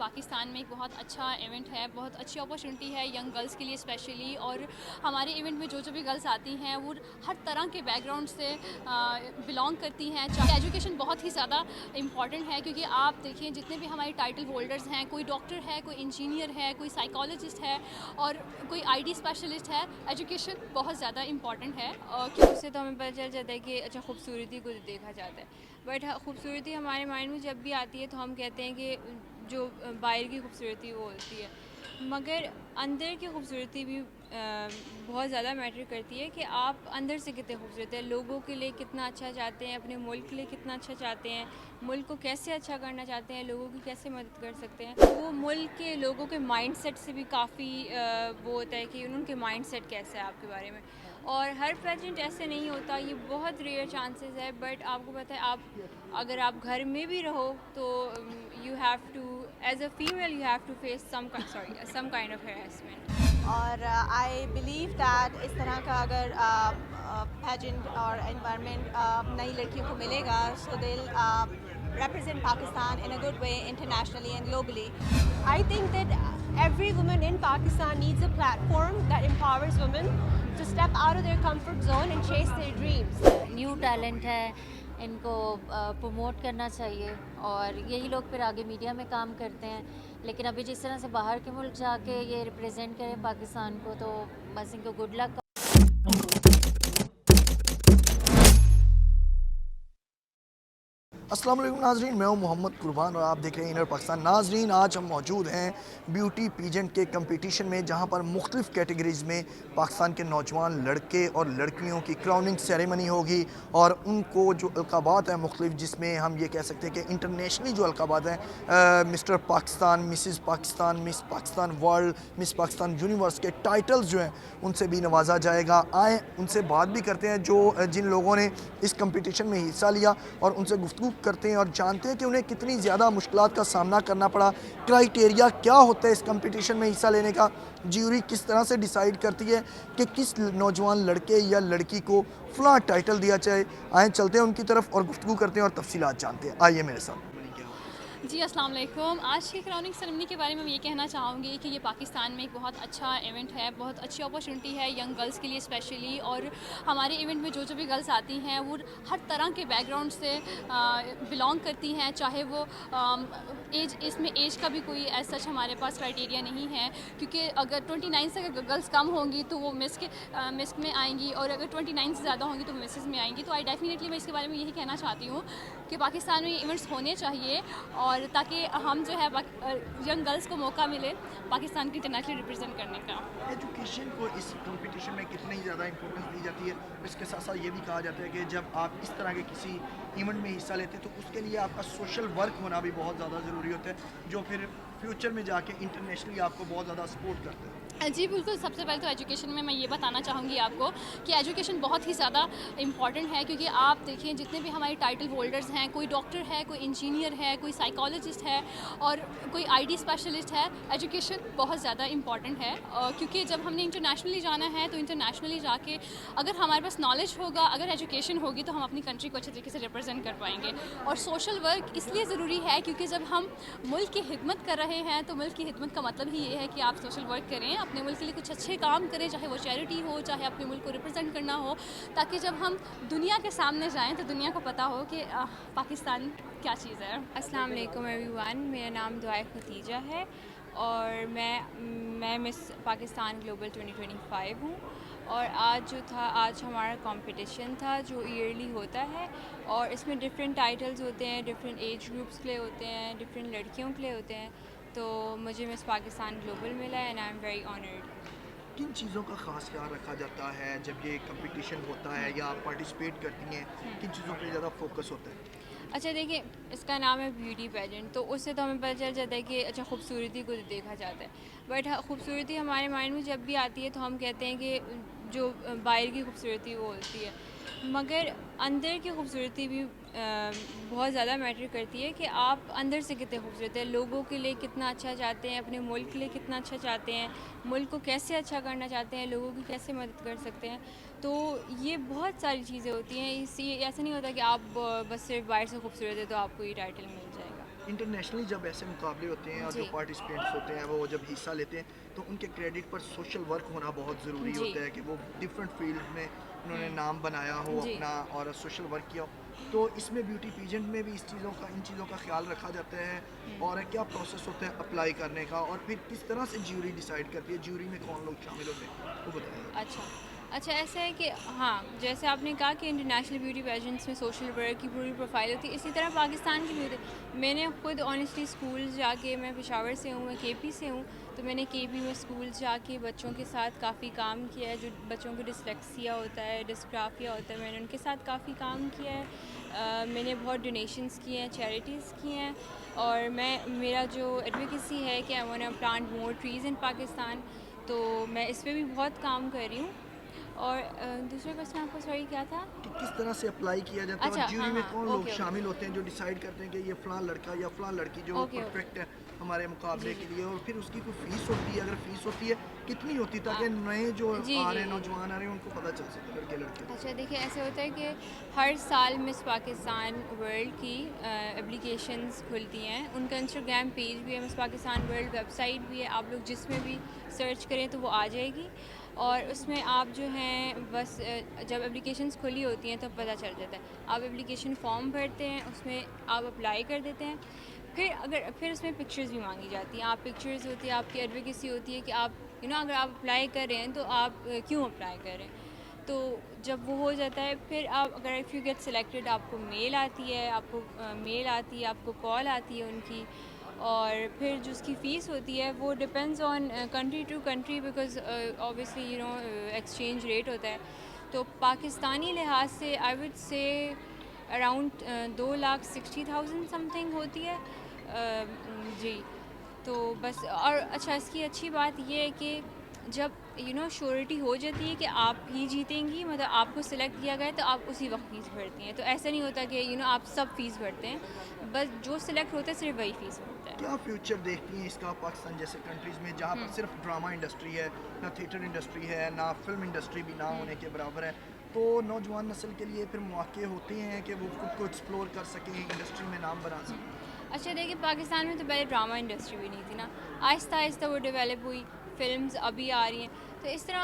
पाकिस्तान में एक बहुत अच्छा इवेंट है, बहुत अच्छी अपॉर्चुनिटी है यंग गर्ल्स के लिए स्पेशली। और हमारे इवेंट में जो भी गर्ल्स आती हैं वो हर तरह के बैकग्राउंड से बिलोंग करती हैं। चाहे एजुकेशन बहुत ही ज़्यादा इम्पॉर्टेंट है, क्योंकि आप देखिए जितने भी हमारे टाइटल होल्डर्स हैं, कोई डॉक्टर है, कोई इंजीनियर है, कोई साइकोलॉजिस्ट है और कोई आईटी स्पेशलिस्ट है, एजुकेशन बहुत ज़्यादा इम्पॉर्टेंट है। क्यों उससे तो हमें पता चल जाता है कि अच्छा खूबसूरती को देखा जाता है, बट खूबसूरती हमारे माइंड में जब भी आती है तो हम कहते हैं कि जो बाहर की खूबसूरती वो होती है, मगर अंदर की खूबसूरती भी बहुत ज़्यादा मैटर करती है कि आप अंदर से कितने खूबसूरत हैं, लोगों के लिए कितना अच्छा चाहते हैं, अपने मुल्क के लिए कितना अच्छा चाहते हैं, मुल्क को कैसे अच्छा करना चाहते हैं, लोगों की कैसे मदद कर सकते हैं। वो मुल्क के लोगों के माइंडसेट से भी काफ़ी वो होता है कि उनके माइंडसेट कैसा है आपके बारे में। और हर पेजेंट ऐसे नहीं होता, ये बहुत रेयर चांसेस है, बट आपको पता है आप अगर आप घर में भी रहो तो you have to as a female you have to face some kind of harassment. और आई बिलीव दैट इस तरह का अगर पेजेंट और एनवायरनमेंट नई लड़कियों को मिलेगा, सो दे represent Pakistan in a good way internationally and globally. I think that every woman in Pakistan needs a platform that empowers women to step out of their comfort zone and chase their dreams. New talent है, इनको promote करना चाहिए और यही लोग फिर आगे media में काम करते हैं। लेकिन अभी जिस तरह से बाहर के मुल्क जाके ये रिप्रेजेंट करें पाकिस्तान को, तो बस इनको गुड लक। अस्सलाम वालेकुम नाजरीन, मैं हूं मोहम्मद कुर्बान और आप देख रहे हैं इनर पाकिस्तान। नाजरीन, आज हम मौजूद हैं ब्यूटी पीजेंट के कंपटीशन में, जहां पर मुख्तलिफ कैटेगरीज़ में पाकिस्तान के नौजवान लड़के और लड़कियों की क्राउनिंग सेरेमनी होगी और उनको जो अलकाबात हैं मुख्तलिफ, जिसमें हम ये कह सकते हैं कि इंटरनेशनली जो अलकाबात हैं, mister Pakistan, Mrs Pakistan, miss Pakistan world, miss Pakistan universe के टाइटल्स जो हैं उनसे भी नवाजा जाएगा। आए उनसे बात भी करते हैं जो जिन लोगों ने इस कंपटीशन में हिस्सा लिया, और उनसे गुफ्तगू करते हैं और जानते हैं कि उन्हें कितनी ज़्यादा मुश्किलात का सामना करना पड़ा, क्राइटेरिया क्या होता है इस कंपटीशन में हिस्सा लेने का, ज्यूरी किस तरह से डिसाइड करती है कि किस नौजवान लड़के या लड़की को फ़लाँ टाइटल दिया जाए। आए चलते हैं उनकी तरफ और गुफ्तगू करते हैं और तफसीलात जानते हैं। आइए मेरे साथ। जी अस्सलाम वालेकुम। आज की क्राउनिंग सेरेमनी के बारे में मैं ये कहना चाहूँगी कि ये पाकिस्तान में एक बहुत अच्छा इवेंट है, बहुत अच्छी अपॉर्चुनिटी है यंग गर्ल्स के लिए स्पेशली। और हमारे इवेंट में जो भी गर्ल्स आती हैं वो हर तरह के बैकग्राउंड से बिलोंग करती हैं, चाहे वो एज, इसमें एज का भी कोई एज सच हमारे पास क्राइटेरिया नहीं है, क्योंकि अगर 29 से अगर गर्ल्स कम होंगी तो वो मिस में आएंगी, और अगर 29 से ज़्यादा होंगी तो मिसेस में आएंगी। तो आई डेफिनेटली मैं इसके बारे में यही कहना चाहती हूँ कि पाकिस्तान में ये इवेंट्स होने चाहिए, और ताकि हम जो है यंग गर्ल्स को मौका मिले पाकिस्तान की इंटरनेशनल रिप्रेजेंट करने का। एजुकेशन को इस कंपटीशन में कितनी ज़्यादा इंपॉर्टेंस दी जाती है? इसके साथ साथ ये भी कहा जाता है कि जब आप इस तरह के किसी इवेंट में हिस्सा लेते हैं तो उसके लिए आपका सोशल वर्क होना भी बहुत ज़्यादा ज़रूरी होता है, जो फिर फ्यूचर में जाके इंटरनेशनली आपको बहुत ज़्यादा सपोर्ट करता है। जी बिल्कुल। सबसे पहले तो एजुकेशन में मैं ये बताना चाहूँगी आपको कि एजुकेशन बहुत ही ज़्यादा इम्पॉर्टेंट है, क्योंकि आप देखिए जितने भी हमारे टाइटल होल्डर्स हैं, कोई डॉक्टर है, कोई इंजीनियर है, कोई साइकोलॉजिस्ट है और कोई आईटी स्पेशलिस्ट है, एजुकेशन बहुत ज़्यादा इम्पॉर्टेंट है। क्योंकि जब हमने इंटरनेशनली जाना है तो इंटरनेशनली जाके अगर हमारे पास नॉलेज होगा, अगर एजुकेशन होगी, तो हम अपनी कंट्री को अच्छे तरीके से रिप्रेजेंट कर पाएंगे। और सोशल वर्क इसलिए ज़रूरी है क्योंकि जब हम मुल्क की खिदमत कर रहे हैं तो मुल्क की खिदमत का मतलब ही ये है कि आप सोशल वर्क करें, अपने मुल्क के लिए कुछ अच्छे काम करें, चाहे वो चैरिटी हो, चाहे अपने मुल्क को रिप्रेजेंट करना हो, ताकि जब हम दुनिया के सामने जाएं तो दुनिया को पता हो कि पाकिस्तान क्या चीज़ है। अस्सलाम वालेकुम एवरीवन, मेरा नाम दुआए खतीजा है और मैं मिस पाकिस्तान ग्लोबल 2025 हूँ। और आज हमारा कंपटीशन था जो ईयरली होता है, और इसमें डिफरेंट टाइटल्स होते हैं, डिफरेंट एज ग्रुप्स के लिए होते हैं, डिफरेंट लड़कियों के लिए होते हैं। तो मुझे मिस पाकिस्तान ग्लोबल मिला and I am very honoured. किन चीज़ों का ख़ास ख्याल रखा जाता है जब ये कंपटीशन होता है या आप पार्टिसिपेट करती हैं? किन चीज़ों पे ज़्यादा फोकस होता है? अच्छा देखिए, इसका नाम है ब्यूटी पेजेंट, तो उससे तो हमें पता चल जाता है कि अच्छा खूबसूरती को देखा जाता है, बट खूबसूरती हमारे माइंड में जब भी आती है तो हम कहते हैं कि जो बाहर की खूबसूरती वो होती है, मगर अंदर की खूबसूरती भी बहुत ज़्यादा मैटर करती है कि आप अंदर से कितने खूबसूरत हैं, लोगों के लिए कितना अच्छा चाहते हैं, अपने मुल्क के लिए कितना अच्छा चाहते हैं, मुल्क को कैसे अच्छा करना चाहते हैं, लोगों की कैसे मदद कर सकते हैं। तो ये बहुत सारी चीज़ें होती हैं, इसी ऐसा नहीं होता कि आप बस सिर्फ बाहर से खूबसूरत है तो आपको ये टाइटल मिल जाएगा। इंटरनेशनली जब ऐसे मुकाबले होते हैं और जो जी। पार्टिसिपेंट्स होते हैं वो जब हिस्सा लेते हैं तो उनके क्रेडिट पर सोशल वर्क होना बहुत ज़रूरी जी। होता है कि वो डिफरेंट फील्ड में उन्होंने नाम बनाया हो जी। अपना और सोशल वर्क किया हो। तो इसमें ब्यूटी पीजेंट में भी इन चीज़ों का ख्याल रखा जाता है और क्या प्रोसेस होता है अप्लाई करने का और फिर किस तरह से ज्यूरी डिसाइड करती है, ज्यूरी में कौन लोग शामिल होते हैं वो बताइए। अच्छा ऐसा है कि हाँ, जैसे आपने कहा कि इंटरनेशनल ब्यूटी पेजेंट्स में सोशल वर्क की पूरी प्रोफाइल होती है, इसी तरह पाकिस्तान की भी होती है। मैंने खुद ऑनेस्टली स्कूल जाके, मैं पेशावर से हूँ, मैं केपी से हूँ, तो मैंने केपी में स्कूल जाके बच्चों के साथ काफ़ी काम किया है। जो बच्चों को डिसलेक्सिया होता है, डिस्ग्राफिया होता है, मैंने उनके साथ काफ़ी काम किया है। मैंने बहुत डोनेशंस किए हैं, चैरिटीज़ की हैं, और मेरा जो एडवोकेसी है कि I want to plant more trees in Pakistan, तो मैं इस पर भी बहुत काम कर रही हूँ। और दूसरा क्वेश्चन आपका सॉरी क्या था? कि किस तरह से अप्लाई किया जाता है अच्छा, और ज्यूरी हाँ, में हाँ, कौन लोग ओके। शामिल होते हैं जो डिसाइड करते हैं कि ये फ़लाँ लड़का या फ़लाँ लड़की जो ओके। परफेक्ट है हमारे मुकाबले जी, के लिए, और फिर उसकी कोई फ़ीस होती है, अगर फ़ीस होती है कितनी होती है ताकि नए जो जी, आ रहे जी, हैं जी। नौजवान आ रहे हैं उनको पता चल सके लड़के लड़के। अच्छा देखिए, ऐसे होता है कि हर साल मिस पाकिस्तान वर्ल्ड की एप्लीकेशंस खुलती हैं। उनका इंस्टाग्राम पेज भी है, मिस पाकिस्तान वर्ल्ड वेबसाइट भी है, आप लोग जिसमें भी सर्च करें तो वो आ जाएगी। और उसमें आप जो हैं बस जब एप्लीकेशंस खुली होती हैं तो पता चल जाता है। आप एप्लीकेशन फॉर्म भरते हैं, उसमें आप अप्लाई कर देते हैं। फिर उसमें पिक्चर्स भी मांगी जाती हैं। आप पिक्चर्स होती है, आपकी एडवोकेसी होती है कि आप अगर आप अप्लाई कर रहे हैं तो आप क्यों अप्लाई कर रहे हैं। तो जब वो हो जाता है, फिर आप अगर इफ़ यू गेट सिलेक्टेड, आपको मेल आती है, आपको कॉल आती है उनकी। और फिर जो उसकी फ़ीस होती है वो depends on country to country, because obviously exchange rate होता है। तो पाकिस्तानी लिहाज से I would say around 2,60,000 something होती है। जी। तो बस, और अच्छा इसकी अच्छी बात ये है कि जब श्योरिटी हो जाती है कि आप ही जीतेंगी, मतलब आपको सिलेक्ट किया गया है, तो आप उसी वक्त फ़ीस भरती हैं। तो ऐसा नहीं होता कि आप सब फ़ीस भरते हैं, बस जो सिलेक्ट होता है सिर्फ वही फ़ीस भरता है। क्या फ्यूचर देखती हैं इसका पाकिस्तान जैसे कंट्रीज़ में जहाँ पर सिर्फ ड्रामा इंडस्ट्री है, ना थिएटर इंडस्ट्री है, ना फिल्म इंडस्ट्री भी ना होने के बराबर है, तो नौजवान नस्ल के लिए फिर मौके होते हैं कि वो खुद को एक्सप्लोर कर सकें, इंडस्ट्री में नाम बना सकें? अच्छा देखिए, पाकिस्तान में तो पहले ड्रामा इंडस्ट्री भी नहीं थी ना, आहिस्ता आहिस्ता वो डेवलप हुई, फिल्म्स अभी आ रही हैं। तो इस तरह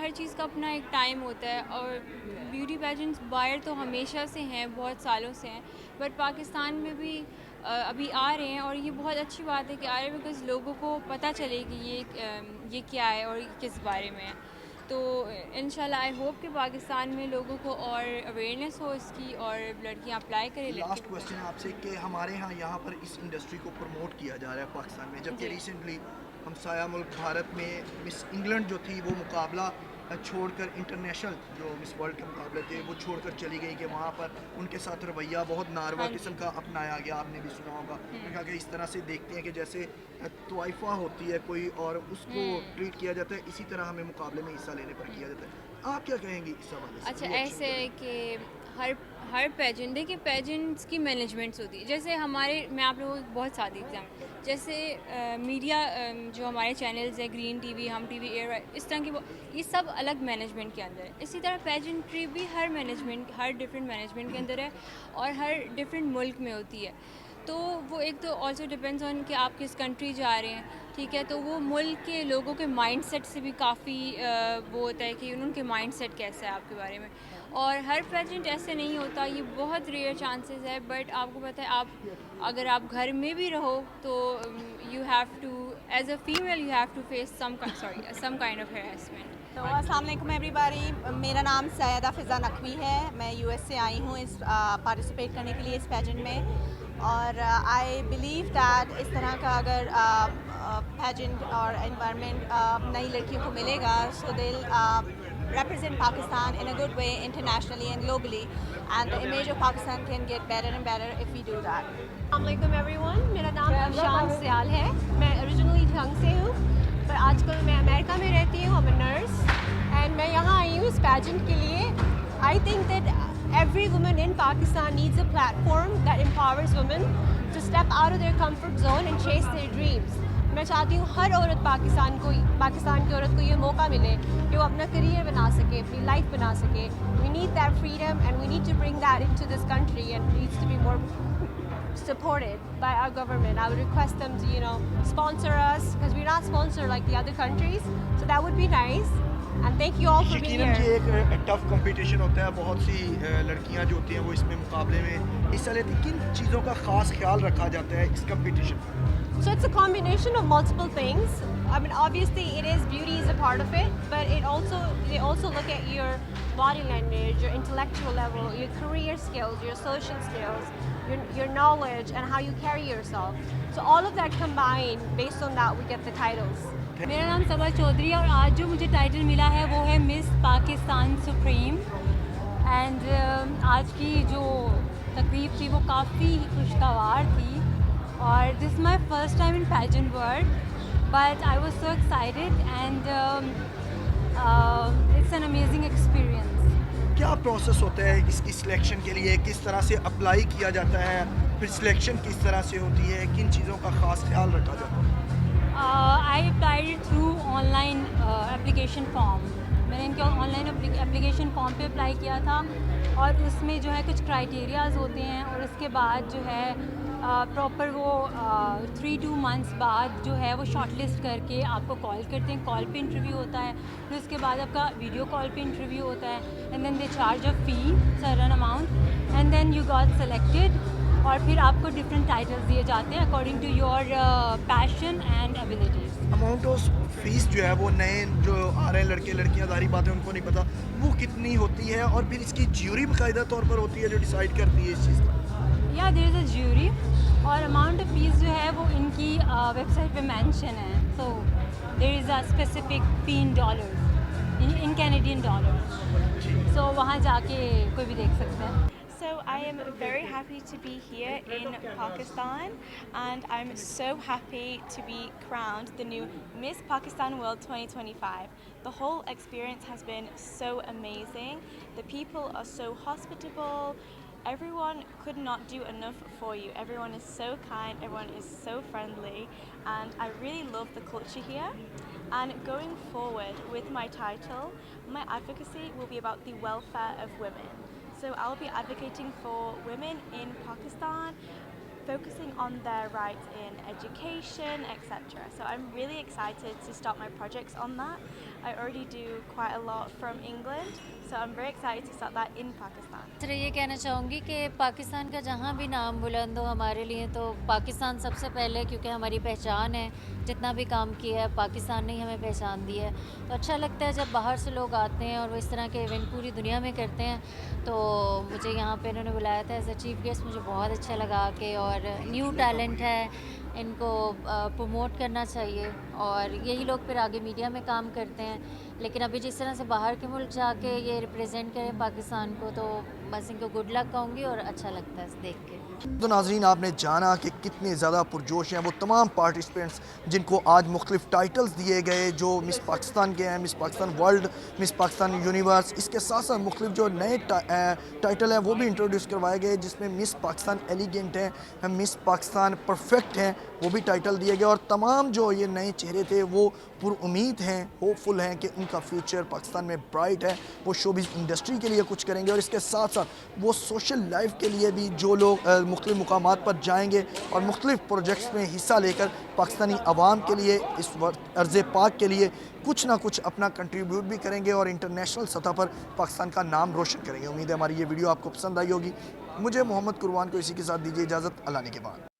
हर चीज़ का अपना एक टाइम होता है। और ब्यूटी पेजेंट्स बाहर तो हमेशा से हैं, बहुत सालों से हैं, बट पाकिस्तान में भी अभी आ रहे हैं, और ये बहुत अच्छी बात है कि आ रहे हैं, बिकॉज़ लोगों को पता चले कि ये क्या है और किस बारे में है। तो इंशाल्लाह आई होप कि पाकिस्तान में लोगों को और अवेयरनेस हो इसकी, और लड़कियां अप्लाई करें। लास्ट क्वेश्चन है आपसे कि हमारे यहाँ पर इस इंडस्ट्री को प्रमोट किया जा रहा है पाकिस्तान में, जबकि जी। रिसेंटली हमसाया मुल्क भारत में मिस इंग्लैंड जो थी वो मुकाबला छोड़कर इंटरनेशनल जो मिस वर्ल्ड के मुकाबले थे वो छोड़कर चली गई कि वहाँ पर उनके साथ रवैया बहुत नारवा हाँ जी। किस्म का अपनाया गया, आपने भी सुना होगा। मैंने कहा कि इस तरह से देखते हैं कि जैसे तोइफ़ा होती है कोई और उसको ट्रीट किया जाता है, इसी तरह हमें मुकाबले में हिस्सा लेने पर किया जाता है। आप क्या कहेंगी इस हवाले से? अच्छा रिएक्शन ऐसे है कि हर पेजेंट, देखिए पेजेंट्स की मैनेजमेंट्स होती है। जैसे मैं आप लोगों को बहुत सादी एग्जाम, जैसे मीडिया जो हमारे चैनल्स हैं, ग्रीन टीवी, हम टीवी, एयर, इस तरह की ये सब अलग मैनेजमेंट के अंदर है। इसी तरह पेजेंट्री भी हर डिफरेंट मैनेजमेंट के अंदर है, और हर डिफरेंट मुल्क में होती है। तो वो एक तो ऑल्सो डिपेंड्स ऑन कि आप किस कंट्री जा रहे हैं, ठीक है। तो वो मुल्क के लोगों के माइंडसेट से भी काफ़ी वो होता है कि उनके माइंडसेट कैसा है आपके बारे में। और हर पेजेंट ऐसे नहीं होता, ये बहुत रेयर चांसेस है, बट आपको पता है अगर आप घर में भी रहो तो you have to, as a female you have to face some kind of harassment. तो अस्सलाम वालेकुम एवरीबॉडी, मेरा नाम सैयदा फ़िज़ा नकवी है। मैं यूएस से आई हूँ इस पार्टिसिपेट करने के लिए इस पेजेंट में। और आई बिलीव दैट इस तरह का अगर पेजेंट और एनवायरनमेंट नई लड़कियों को मिलेगा, सो दे represent Pakistan in a good way internationally and globally, and the image of Pakistan can get better and better if we do that. अस्सलाम एवरीवन, मेरा नाम शान सियाल है। मैं ओरिजिनली ढंग से हूँ, पर आजकल मैं अमेरिका में रहती हूँ। मैं नर्स, एंड मैं यहाँ आई हूँ इस पैजेंट के लिए। I think that every woman in Pakistan needs a platform that empowers women to step out of their comfort zone and chase their dreams. मैं चाहती हूँ हर औरत पाकिस्तान की औरत को ये मौका मिले कि वो अपना करियर बना सके, अपनी लाइफ बना सके। We need that freedom and we need to bring that into this country, and it needs to be more supported by our government. I would request them to, sponsor us because we're not sponsored like the other countries. So that would be nice. And thank you all for being यकीनन here. ये एक tough competition होता है, बहुत सी लड़कियां जो होती हैं वो इसमें मुकाबले में हिस्सा लेती हैं। किन चीज़ों का ख़ास ख्याल रखा जाता है इस कंपटीशन में? So it's a combination of multiple things. I mean, obviously, beauty is a part of it, but they also look at your body language, your intellectual level, your career skills, your social skills, your knowledge, and how you carry yourself. So all of that combined, based on that, we get the titles. मेरा नाम सबा चौधरी है और आज जो मुझे title मिला है वो है मिस पाकिस्तान सुप्रीम। एंड आज की जो तकरीब थी वो काफ़ी खुशगवार थी और this my first time in pageant world, but I was so excited and it's an amazing experience. क्या प्रोसेस होता है इसकी सिलेक्शन के लिए, किस तरह से अप्लाई किया जाता है, फिर सिलेक्शन किस तरह से होती है, किन चीज़ों का ख़ास ख्याल रखा जाता है? I applied through online application form. मैंने इनके ऑनलाइन एप्लीकेशन फॉर्म पे अप्लाई किया था और उसमें जो है कुछ क्राइटेरियाज़ होते हैं और उसके बाद जो है प्रॉपर वो 3-2 मंथ्स बाद जो है वो शॉर्टलिस्ट करके आपको कॉल करते हैं। कॉल पे इंटरव्यू होता है, फिर उसके बाद आपका वीडियो कॉल पे इंटरव्यू होता है and then they charge a fee certain amount and then you got selected और फिर आपको डिफरेंट टाइटल्स दिए जाते हैं according to your passion and abilities. Amount of fees जो है वो नए जो आ रहे हैं लड़के लड़कियां, जाहिर बात है उनको नहीं पता वो कितनी होती है और फिर इसकी ज्यूरी बाकायदा तौर पर होती है जो डिसाइड करती है इस चीज़ का? या देयर इज़ अ ज्यूरी और अमाउंट ऑफ फीस जो है वो इनकी वेबसाइट पे मेंशन है। So there is a specific fee in dollars, in Canadian dollars. सो वहाँ जाके कोई भी देख सकता है। So I am very happy to be here in Pakistan and I'm so happy to be crowned the new Miss Pakistan World 2025. The whole experience has been so amazing. The people are so hospitable. Everyone could not do enough for you. Everyone is so kind, everyone is so friendly and I really love the culture here. And going forward with my title, my advocacy will be about the welfare of women. So I'll be advocating for women in Pakistan, focusing on their rights in education, etc. So I'm really excited to start my projects on that. I already do quite a lot from England, so I'm very excited to start that in Pakistan. सिर्फ ये कहना चाहूँगी कि पाकिस्तान का जहाँ भी नाम बुलंद हो हमारे लिए तो पाकिस्तान सबसे पहले, क्योंकि हमारी पहचान है। जितना भी काम किया है पाकिस्तान ने ही हमें पहचान दी है, तो अच्छा लगता है जब बाहर से लोग आते हैं और वो इस तरह के इवेंट पूरी दुनिया में करते हैं। तो मुझे यहाँ पे इन्होंने बुलाया था एज अ चीफ गेस्ट, मुझे बहुत अच्छा लगा कि और न्यू टैलेंट है, इनको प्रमोट करना चाहिए और यही लोग फिर आगे मीडिया में काम करते हैं। लेकिन अभी जिस तरह से बाहर के मुल्क जाके ये रिप्रेजेंट करें पाकिस्तान को, तो बस इनको गुड लक कहूँगी और अच्छा लगता है देख के। तो नाज़रीन, आपने जाना कि कितने ज़्यादा पुरजोश हैं वो तमाम पार्टिसिपेंट्स जिनको आज मुख्तलिफ टाइटल्स दिए गए, जो मिस पाकिस्तान के हैं, miss Pakistan world, miss Pakistan universe. इसके साथ साथ मुख्तलिफ जो नए टाइटल हैं वो भी इंट्रोड्यूस करवाए गए, जिसमें मिस पाकिस्तान एलिगेंट हैं, मिस पाकिस्तान परफेक्ट हैं, वो भी टाइटल दिए गए। और तमाम जो ये नए चेहरे थे वो पुरुमीद हैं, होपफुल हैं कि उनका फ्यूचर पाकिस्तान में ब्राइट है। वो शोबिज़ इंडस्ट्री के लिए कुछ करेंगे और इसके साथ साथ वो सोशल लाइफ के लिए भी जो लोग मुख्तलिफ मुकामात पर जाएंगे और मुख्तलिफ प्रोजेक्ट्स में हिस्सा लेकर पाकिस्तानी अवाम के लिए, इस अर्ज़ पाक के लिए कुछ ना कुछ अपना कंट्रीब्यूट भी करेंगे और इंटरनेशनल सतह पर पाकिस्तान का नाम रोशन करेंगे। उम्मीद है हमारी ये वीडियो आपको पसंद आई होगी। मुझे मोहम्मद कुरबान को इसी के साथ दीजिए इजाज़त। अल्लाह ने के बाद।